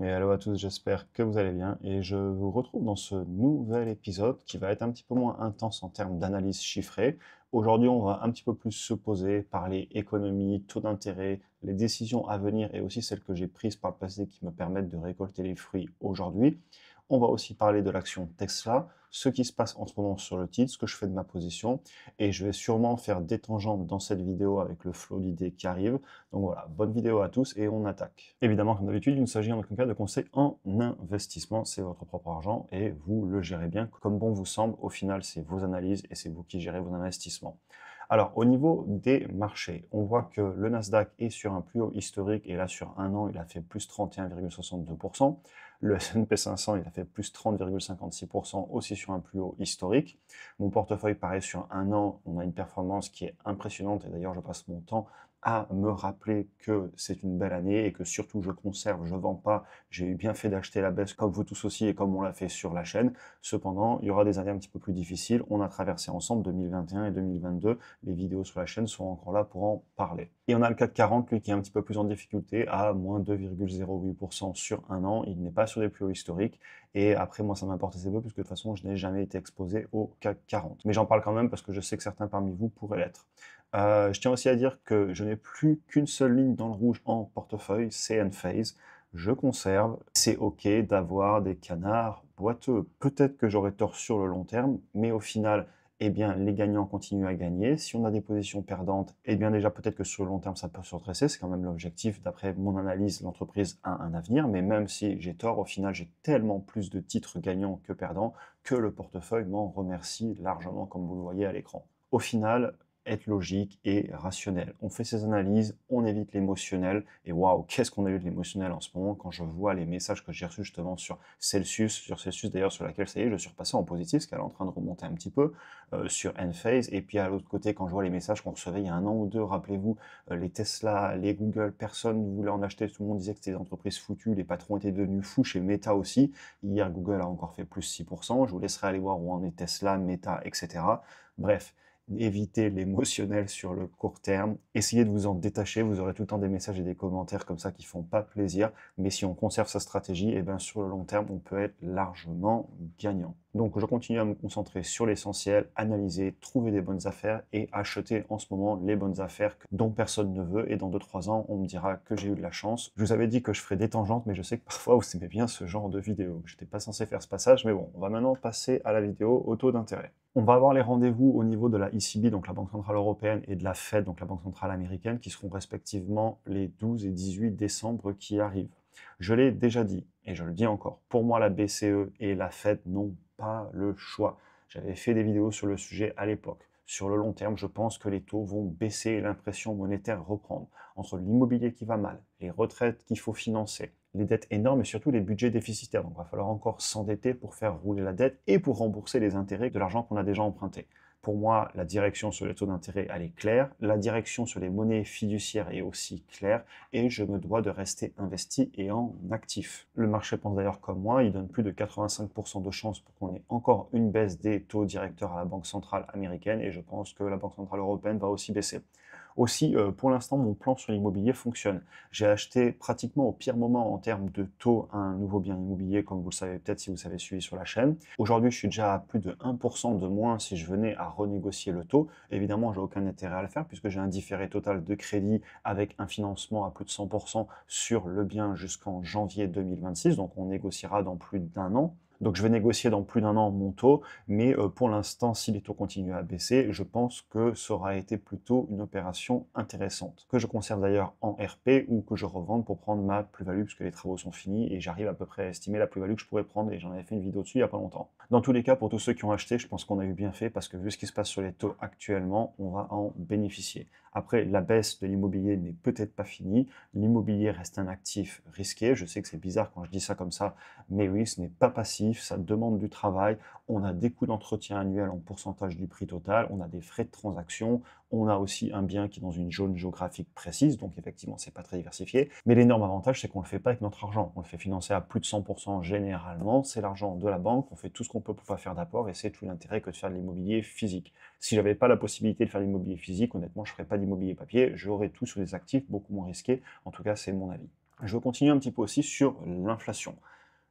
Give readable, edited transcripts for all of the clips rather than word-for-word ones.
Et hello à tous, j'espère que vous allez bien et je vous retrouve dans ce nouvel épisode qui va être un petit peu moins intense en termes d'analyse chiffrée. Aujourd'hui, on va un petit peu plus se poser, parler économie, taux d'intérêt, les décisions à venir et aussi celles que j'ai prises par le passé qui me permettent de récolter les fruits aujourd'hui. On va aussi parler de l'action Tesla, ce qui se passe en ce moment sur le titre, ce que je fais de ma position et je vais sûrement faire des tangentes dans cette vidéo avec le flow d'idées qui arrive. Donc voilà, bonne vidéo à tous et on attaque. Évidemment, comme d'habitude, il ne s'agit en aucun cas de conseils en investissement, c'est votre propre argent et vous le gérez bien comme bon vous semble. Au final, c'est vos analyses et c'est vous qui gérez vos investissements. Alors, au niveau des marchés, on voit que le Nasdaq est sur un plus haut historique et là, sur un an, il a fait plus 31,62%. Le S&P 500, il a fait plus 30,56% aussi sur un plus haut historique. Mon portefeuille, pareil, sur un an, on a une performance qui est impressionnante et d'ailleurs, je passe mon temps à me rappeler que c'est une belle année et que surtout je conserve, je vends pas, j'ai eu bien fait d'acheter la baisse comme vous tous aussi et comme on l'a fait sur la chaîne. Cependant, il y aura des années un petit peu plus difficiles. On a traversé ensemble 2021 et 2022. Les vidéos sur la chaîne sont encore là pour en parler. Et on a le CAC 40, lui, qui est un petit peu plus en difficulté, à moins 2,08% sur un an. Il n'est pas sur des plus hauts historiques. Et après, moi, ça m'importe assez peu, puisque de toute façon, je n'ai jamais été exposé au CAC 40. Mais j'en parle quand même parce que je sais que certains parmi vous pourraient l'être. Je tiens aussi à dire que je n'ai plus qu'une seule ligne dans le rouge en portefeuille, c'est Enphase. Je conserve. C'est OK d'avoir des canards boiteux. Peut-être que j'aurai tort sur le long terme, mais au final, eh bien, les gagnants continuent à gagner. Si on a des positions perdantes, eh bien déjà peut-être que sur le long terme, ça peut se redresser. C'est quand même l'objectif. D'après mon analyse, l'entreprise a un avenir. Mais même si j'ai tort, au final, j'ai tellement plus de titres gagnants que perdants que le portefeuille m'en remercie largement, comme vous le voyez à l'écran. Au final, être logique et rationnel. On fait ses analyses, on évite l'émotionnel, et waouh, qu'est-ce qu'on a eu de l'émotionnel en ce moment quand je vois les messages que j'ai reçus justement sur Celsius d'ailleurs sur laquelle ça y est, je suis repassé en positif, parce qu'elle est en train de remonter un petit peu, sur Enphase, et puis à l'autre côté, quand je vois les messages qu'on recevait il y a un an ou deux, rappelez-vous, les Tesla, les Google, personne ne voulait en acheter, tout le monde disait que c'était des entreprises foutues, les patrons étaient devenus fous, chez Meta aussi, hier Google a encore fait plus 6%, je vous laisserai aller voir où en est Tesla, Meta, etc. Bref, évitez l'émotionnel sur le court terme, essayez de vous en détacher, vous aurez tout le temps des messages et des commentaires comme ça qui font pas plaisir, mais si on conserve sa stratégie, et bien sur le long terme, on peut être largement gagnant. Donc je continue à me concentrer sur l'essentiel, analyser, trouver des bonnes affaires et acheter en ce moment les bonnes affaires dont personne ne veut et dans 2-3 ans, on me dira que j'ai eu de la chance. Je vous avais dit que je ferais des tangentes, mais je sais que parfois vous aimez bien ce genre de vidéo. J'étais pas censé faire ce passage, mais bon, on va maintenant passer à la vidéo au taux d'intérêt. On va avoir les rendez-vous au niveau de la ECB, donc la Banque Centrale Européenne, et de la Fed, donc la Banque Centrale Américaine, qui seront respectivement les 12 et 18 décembre qui arrivent. Je l'ai déjà dit, et je le dis encore, pour moi la BCE et la Fed n'ont pas le choix. J'avais fait des vidéos sur le sujet à l'époque. Sur le long terme, je pense que les taux vont baisser et l'impression monétaire reprendre. Entre l'immobilier qui va mal, les retraites qu'il faut financer, les dettes énormes et surtout les budgets déficitaires. Donc il va falloir encore s'endetter pour faire rouler la dette et pour rembourser les intérêts de l'argent qu'on a déjà emprunté. Pour moi, la direction sur les taux d'intérêt, elle est claire. La direction sur les monnaies fiduciaires est aussi claire. Et je me dois de rester investi et en actif. Le marché pense d'ailleurs comme moi. Il donne plus de 85% de chances pour qu'on ait encore une baisse des taux directeurs à la Banque centrale américaine. Et je pense que la Banque centrale européenne va aussi baisser. Aussi, pour l'instant, mon plan sur l'immobilier fonctionne. J'ai acheté pratiquement au pire moment en termes de taux un nouveau bien immobilier, comme vous le savez peut-être si vous avez suivi sur la chaîne. Aujourd'hui, je suis déjà à plus de 1% de moins si je venais à renégocier le taux. Évidemment, j'ai aucun intérêt à le faire puisque j'ai un différé total de crédit avec un financement à plus de 100% sur le bien jusqu'en janvier 2026. Donc, on négociera dans plus d'un an. Donc je vais négocier dans plus d'un an mon taux, mais pour l'instant, si les taux continuent à baisser, je pense que ça aura été plutôt une opération intéressante, que je conserve d'ailleurs en RP ou que je revende pour prendre ma plus-value, puisque les travaux sont finis et j'arrive à peu près à estimer la plus-value que je pourrais prendre, et j'en avais fait une vidéo dessus il n'y a pas longtemps. Dans tous les cas, pour tous ceux qui ont acheté, je pense qu'on a eu bien fait, parce que vu ce qui se passe sur les taux actuellement, on va en bénéficier. Après, la baisse de l'immobilier n'est peut-être pas finie, l'immobilier reste un actif risqué, je sais que c'est bizarre quand je dis ça comme ça, mais oui, ce n'est pas passif, ça demande du travail, on a des coûts d'entretien annuels en pourcentage du prix total, on a des frais de transaction, on a aussi un bien qui est dans une zone géographique précise, donc effectivement, c'est pas très diversifié. Mais l'énorme avantage, c'est qu'on le fait pas avec notre argent. On le fait financer à plus de 100% généralement, c'est l'argent de la banque, on fait tout ce qu'on peut pour pas faire d'apport, et c'est tout l'intérêt que de faire de l'immobilier physique. Si j'avais pas la possibilité de faire de l'immobilier physique, honnêtement, je ferais pas d'immobilier papier, j'aurais tout sur des actifs beaucoup moins risqués, en tout cas, c'est mon avis. Je veux continuer un petit peu aussi sur l'inflation.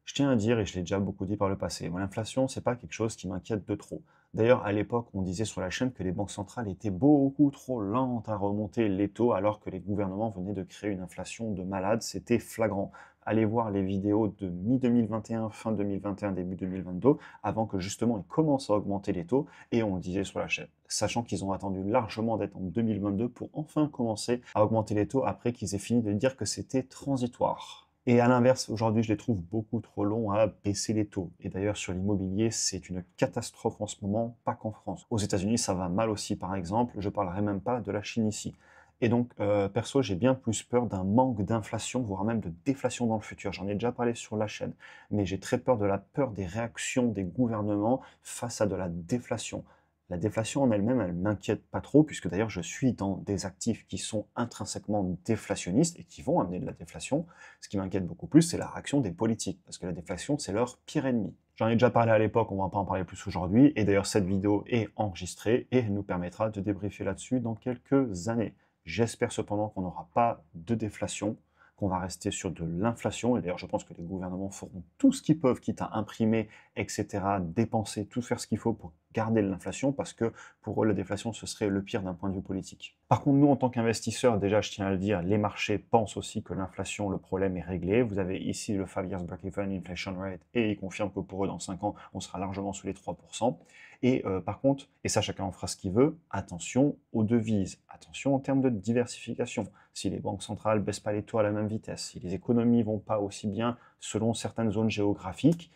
Je tiens à dire, et je l'ai déjà beaucoup dit par le passé, moi, l'inflation, c'est pas quelque chose qui m'inquiète de trop. D'ailleurs, à l'époque, on disait sur la chaîne que les banques centrales étaient beaucoup trop lentes à remonter les taux, alors que les gouvernements venaient de créer une inflation de malade. C'était flagrant. Allez voir les vidéos de mi-2021, fin 2021, début 2022, avant que justement ils commencent à augmenter les taux, et on le disait sur la chaîne. Sachant qu'ils ont attendu largement d'être en 2022 pour enfin commencer à augmenter les taux après qu'ils aient fini de dire que c'était transitoire. Et à l'inverse, aujourd'hui, je les trouve beaucoup trop longs à baisser les taux. Et d'ailleurs, sur l'immobilier, c'est une catastrophe en ce moment, pas qu'en France. Aux États-Unis, ça va mal aussi, par exemple. Je parlerai même pas de la Chine ici. Et donc, perso, j'ai bien plus peur d'un manque d'inflation, voire même de déflation dans le futur. J'en ai déjà parlé sur la chaîne, mais j'ai très peur de la peur des réactions des gouvernements face à de la déflation. La déflation en elle-même, elle m'inquiète pas trop, puisque d'ailleurs je suis dans des actifs qui sont intrinsèquement déflationnistes et qui vont amener de la déflation. Ce qui m'inquiète beaucoup plus, c'est la réaction des politiques, parce que la déflation, c'est leur pire ennemi. J'en ai déjà parlé à l'époque, on va pas en parler plus aujourd'hui, et d'ailleurs cette vidéo est enregistrée et elle nous permettra de débriefer là-dessus dans quelques années. J'espère cependant qu'on n'aura pas de déflation, qu'on va rester sur de l'inflation, et d'ailleurs je pense que les gouvernements feront tout ce qu'ils peuvent, quitte à imprimer, etc., dépenser, tout faire ce qu'il faut pour garder l'inflation, parce que pour eux, la déflation, ce serait le pire d'un point de vue politique. Par contre, nous, en tant qu'investisseurs, déjà, je tiens à le dire, les marchés pensent aussi que l'inflation, le problème est réglé. Vous avez ici le 5 years break-even inflation rate, et ils confirment que pour eux, dans 5 ans, on sera largement sous les 3%. Et par contre, et ça, chacun en fera ce qu'il veut, attention aux devises, attention en termes de diversification. Si les banques centrales ne baissent pas les taux à la même vitesse, si les économies vont pas aussi bien selon certaines zones géographiques,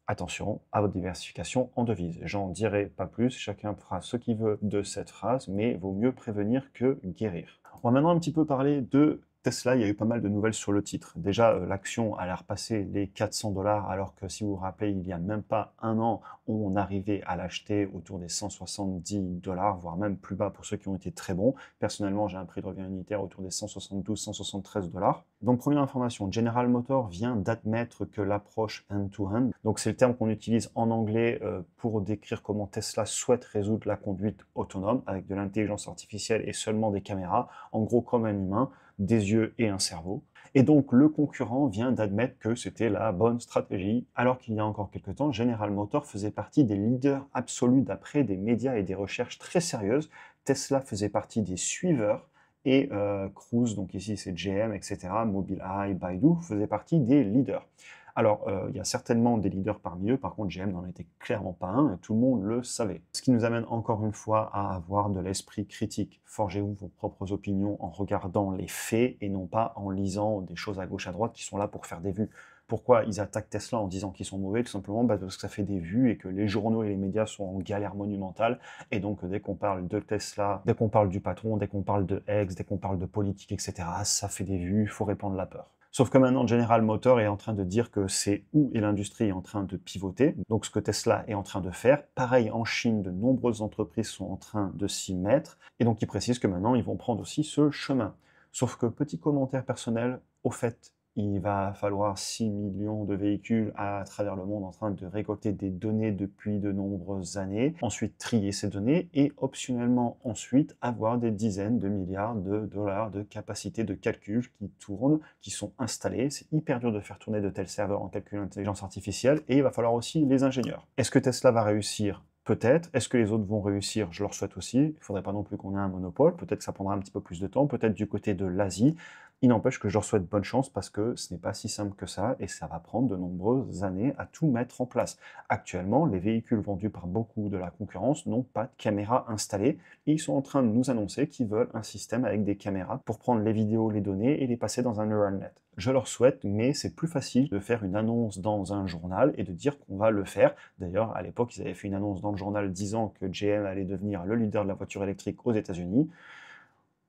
attention à votre diversification en devises. J'en dirai pas plus, chacun fera ce qu'il veut de cette phrase, mais vaut mieux prévenir que guérir. On va maintenant un petit peu parler de Tesla. Il y a eu pas mal de nouvelles sur le titre. Déjà, l'action a l'air passer les 400 $, alors que si vous vous rappelez, il y a même pas un an, on arrivait à l'acheter autour des 170 $, voire même plus bas pour ceux qui ont été très bons. Personnellement, j'ai un prix de revient unitaire autour des 172-173 $. Donc, première information, General Motors vient d'admettre que l'approche end-to-end, donc c'est le terme qu'on utilise en anglais pour décrire comment Tesla souhaite résoudre la conduite autonome avec de l'intelligence artificielle et seulement des caméras, en gros comme un humain, des yeux et un cerveau. Et donc le concurrent vient d'admettre que c'était la bonne stratégie, alors qu'il y a encore quelques temps, General Motors faisait partie des leaders absolus d'après des médias et des recherches très sérieuses. Tesla faisait partie des suiveurs et Cruise, donc ici c'est GM, etc., Mobileye, Baidu, faisaient partie des leaders. Alors, il y a certainement des leaders parmi eux, par contre GM n'en était clairement pas un, et tout le monde le savait. Ce qui nous amène encore une fois à avoir de l'esprit critique. Forgez-vous vos propres opinions en regardant les faits et non pas en lisant des choses à gauche à droite qui sont là pour faire des vues. Pourquoi ils attaquent Tesla en disant qu'ils sont mauvais? Tout simplement parce que ça fait des vues et que les journaux et les médias sont en galère monumentale. Et donc, dès qu'on parle de Tesla, dès qu'on parle du patron, dès qu'on parle de X, dès qu'on parle de politique, etc., ça fait des vues, il faut répandre la peur. Sauf que maintenant, General Motors est en train de dire que c'est où et l'industrie est en train de pivoter. Donc, ce que Tesla est en train de faire. Pareil, en Chine, de nombreuses entreprises sont en train de s'y mettre. Et donc, ils précisent que maintenant, ils vont prendre aussi ce chemin. Sauf que, petit commentaire personnel, au fait, il va falloir 6 millions de véhicules à travers le monde en train de récolter des données depuis de nombreuses années, ensuite trier ces données et optionnellement ensuite avoir des dizaines de milliards de dollars de capacité de calcul qui tournent, qui sont installés. C'est hyper dur de faire tourner de tels serveurs en calcul d'intelligence artificielle et il va falloir aussi les ingénieurs. Est-ce que Tesla va réussir? Peut-être. Est-ce que les autres vont réussir? Je leur souhaite aussi. Il ne faudrait pas non plus qu'on ait un monopole. Peut-être que ça prendra un petit peu plus de temps. Peut-être du côté de l'Asie. Il n'empêche que je leur souhaite bonne chance parce que ce n'est pas si simple que ça et ça va prendre de nombreuses années à tout mettre en place. Actuellement, les véhicules vendus par beaucoup de la concurrence n'ont pas de caméra installée et ils sont en train de nous annoncer qu'ils veulent un système avec des caméras pour prendre les vidéos, les données et les passer dans un neural net. Je leur souhaite, mais c'est plus facile de faire une annonce dans un journal et de dire qu'on va le faire. D'ailleurs, à l'époque, ils avaient fait une annonce dans le journal disant que GM allait devenir le leader de la voiture électrique aux États-Unis.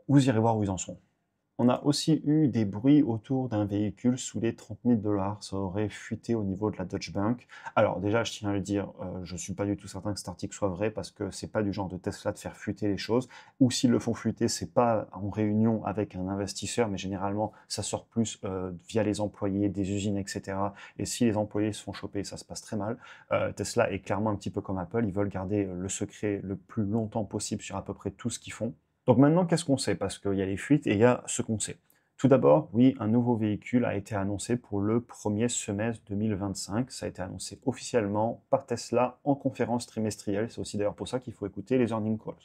Vous irez voir où ils en sont. On a aussi eu des bruits autour d'un véhicule sous les 30 000 $. Ça aurait fuité au niveau de la Deutsche Bank. Alors déjà, je tiens à le dire, je ne suis pas du tout certain que cet article soit vrai parce que c'est pas du genre de Tesla de faire fuiter les choses. Ou s'ils le font fuiter, c'est pas en réunion avec un investisseur, mais généralement, ça sort plus via les employés des usines, etc. Et si les employés se font choper, ça se passe très mal. Tesla est clairement un petit peu comme Apple. Ils veulent garder le secret le plus longtemps possible sur à peu près tout ce qu'ils font. Donc maintenant, qu'est-ce qu'on sait? Parce qu'il y a les fuites et il y a ce qu'on sait. Tout d'abord, oui, un nouveau véhicule a été annoncé pour le premier semestre 2025. Ça a été annoncé officiellement par Tesla en conférence trimestrielle. C'est aussi d'ailleurs pour ça qu'il faut écouter les earnings calls.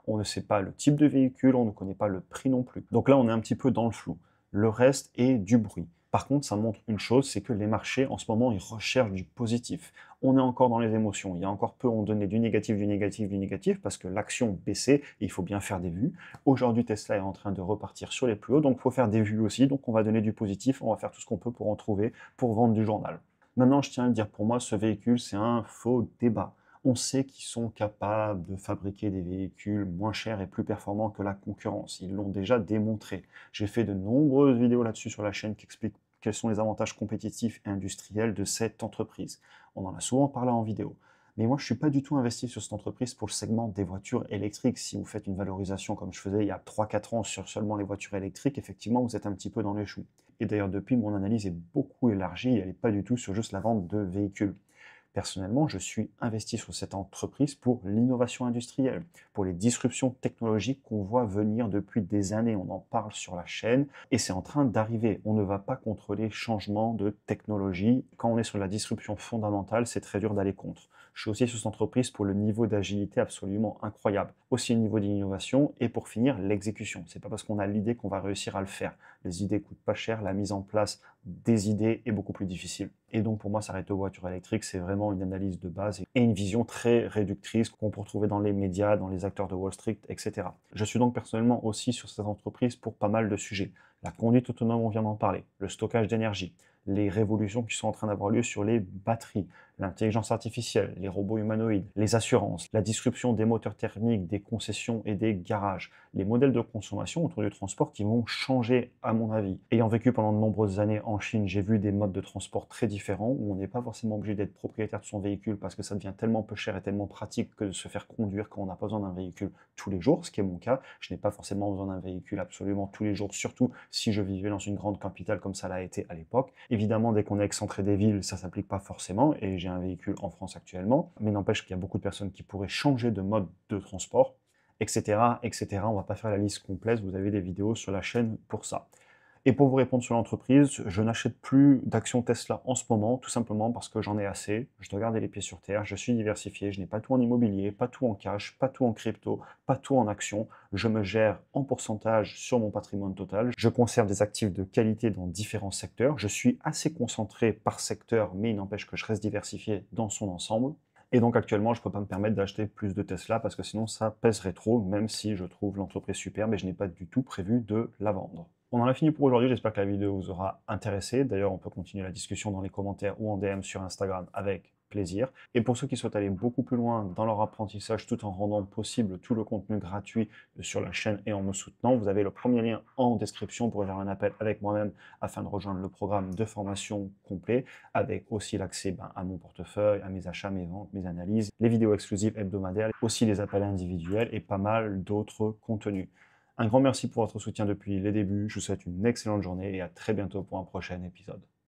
On ne sait pas le type de véhicule, on ne connaît pas le prix non plus. Donc là, on est un petit peu dans le flou. Le reste est du bruit. Par contre, ça montre une chose, c'est que les marchés, en ce moment, ils recherchent du positif. On est encore dans les émotions. Il y a encore peu, on donnait du négatif, du négatif, du négatif, parce que l'action baissait, et il faut bien faire des vues. Aujourd'hui, Tesla est en train de repartir sur les plus hauts, donc il faut faire des vues aussi. Donc on va donner du positif, on va faire tout ce qu'on peut pour en trouver, pour vendre du journal. Maintenant, je tiens à le dire, pour moi, ce véhicule, c'est un faux débat. On sait qu'ils sont capables de fabriquer des véhicules moins chers et plus performants que la concurrence. Ils l'ont déjà démontré. J'ai fait de nombreuses vidéos là-dessus sur la chaîne qui expliquent quels sont les avantages compétitifs et industriels de cette entreprise. On en a souvent parlé en vidéo. Mais moi, je ne suis pas du tout investi sur cette entreprise pour le segment des voitures électriques. Si vous faites une valorisation comme je faisais il y a 3-4 ans sur seulement les voitures électriques, effectivement, vous êtes un petit peu dans les choux. Et d'ailleurs, depuis, mon analyse est beaucoup élargie. Elle n'est pas du tout sur juste la vente de véhicules. Personnellement, je suis investi sur cette entreprise pour l'innovation industrielle, pour les disruptions technologiques qu'on voit venir depuis des années. On en parle sur la chaîne et c'est en train d'arriver. On ne va pas contre les changements de technologie. Quand on est sur la disruption fondamentale, c'est très dur d'aller contre. Je suis aussi sur cette entreprise pour le niveau d'agilité absolument incroyable. Aussi le niveau d'innovation et pour finir, l'exécution. C'est pas parce qu'on a l'idée qu'on va réussir à le faire. Les idées coûtent pas cher, la mise en place des idées est beaucoup plus difficile. Et donc pour moi, s'arrêter aux voitures électriques, c'est vraiment une analyse de base et une vision très réductrice qu'on peut retrouver dans les médias, dans les acteurs de Wall Street, etc. Je suis donc personnellement aussi sur cette entreprise pour pas mal de sujets. La conduite autonome, on vient d'en parler, le stockage d'énergie, les révolutions qui sont en train d'avoir lieu sur les batteries, l'intelligence artificielle, les robots humanoïdes, les assurances, la disruption des moteurs thermiques, des concessions et des garages, les modèles de consommation autour du transport qui vont changer à mon avis. Ayant vécu pendant de nombreuses années en Chine, j'ai vu des modes de transport très différents où on n'est pas forcément obligé d'être propriétaire de son véhicule parce que ça devient tellement peu cher et tellement pratique que de se faire conduire quand on n'a pas besoin d'un véhicule tous les jours, ce qui est mon cas. Je n'ai pas forcément besoin d'un véhicule absolument tous les jours, surtout si je vivais dans une grande capitale comme ça l'a été à l'époque. Évidemment, dès qu'on est excentré des villes, ça ne s'applique pas forcément et j'ai un véhicule en France actuellement, mais n'empêche qu'il y a beaucoup de personnes qui pourraient changer de mode de transport, etc., etc. On ne va pas faire la liste complète, vous avez des vidéos sur la chaîne pour ça. Et pour vous répondre sur l'entreprise, je n'achète plus d'actions Tesla en ce moment, tout simplement parce que j'en ai assez. Je dois garder les pieds sur terre, je suis diversifié, je n'ai pas tout en immobilier, pas tout en cash, pas tout en crypto, pas tout en actions. Je me gère en pourcentage sur mon patrimoine total. Je conserve des actifs de qualité dans différents secteurs. Je suis assez concentré par secteur, mais il n'empêche que je reste diversifié dans son ensemble. Et donc actuellement, je ne peux pas me permettre d'acheter plus de Tesla parce que sinon ça pèserait trop, même si je trouve l'entreprise super, mais je n'ai pas du tout prévu de la vendre. On en a fini pour aujourd'hui, j'espère que la vidéo vous aura intéressé. D'ailleurs, on peut continuer la discussion dans les commentaires ou en DM sur Instagram avec plaisir. Et pour ceux qui souhaitent aller beaucoup plus loin dans leur apprentissage tout en rendant possible tout le contenu gratuit sur la chaîne et en me soutenant, vous avez le premier lien en description pour faire un appel avec moi-même afin de rejoindre le programme de formation complet avec aussi l'accès à mon portefeuille, à mes achats, mes ventes, mes analyses, les vidéos exclusives hebdomadaires, aussi les appels individuels et pas mal d'autres contenus. Un grand merci pour votre soutien depuis les débuts. Je vous souhaite une excellente journée et à très bientôt pour un prochain épisode.